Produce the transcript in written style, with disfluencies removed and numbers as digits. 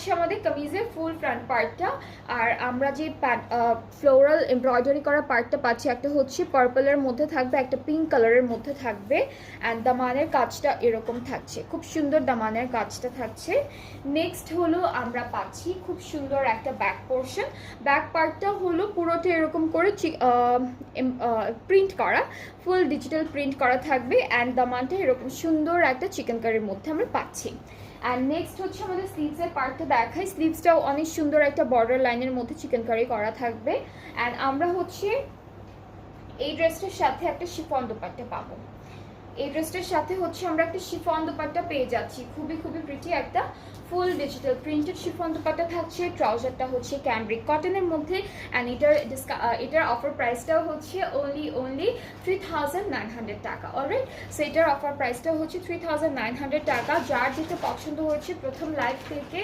হচ্ছে আমাদের কামিজের ফুল ফ্রন্ট পার্টটা। আর আমরা যে ফ্লোরাল এমব্রয়ডারি করা পার্টটা পাচ্ছি, একটা হচ্ছে পার্পলের মধ্যে থাকবে, একটা পিঙ্ক কালারের মধ্যে থাকবে। অ্যান্ড দামানের কাজটা এরকম থাকছে, খুব সুন্দর দামানের কাজটা থাকছে। নেক্সট হলো আমরা পাচ্ছি খুব সুন্দর একটা ব্যাক পোর্শন। ব্যাক পার্টটা হলো পুরোটা এরকম করে প্রিন্ট করা, ফুল ডিজিটাল প্রিন্ট করা থাকবে। অ্যান্ড দামানটা এরকম সুন্দর একটা চিকেন কারির মধ্যে আমরা পাচ্ছি। অ্যান্ড নেক্সট হচ্ছে আমাদের স্লিভসের পার্টটা দেখাই। স্লিভসটাও অনেক সুন্দর একটা বর্ডার লাইনের মধ্যে চিকেন কারি করা থাকবে। অ্যান্ড আমরা হচ্ছে এই ড্রেসটার সাথে একটা শিফন দোপাট্টা পাবো। এই ড্রেসটার সাথে হচ্ছে আমরা একটা শিফন দোপাট্টা পেয়ে যাচ্ছি, খুবই খুবই প্রিটি একটা full digital printed chiffon dupatta থাকছে। ট্রাউজারটা হচ্ছে ক্যামব্রিক কটনের মধ্যে। অ্যান্ড এটার অফার প্রাইসটাও হচ্ছে অনলি 3900 টাকা। অলরাইট, সো এটার অফার প্রাইসটাও হচ্ছে 3900 টাকা। যার যেটা পছন্দ হচ্ছে প্রথম লাইভ থেকে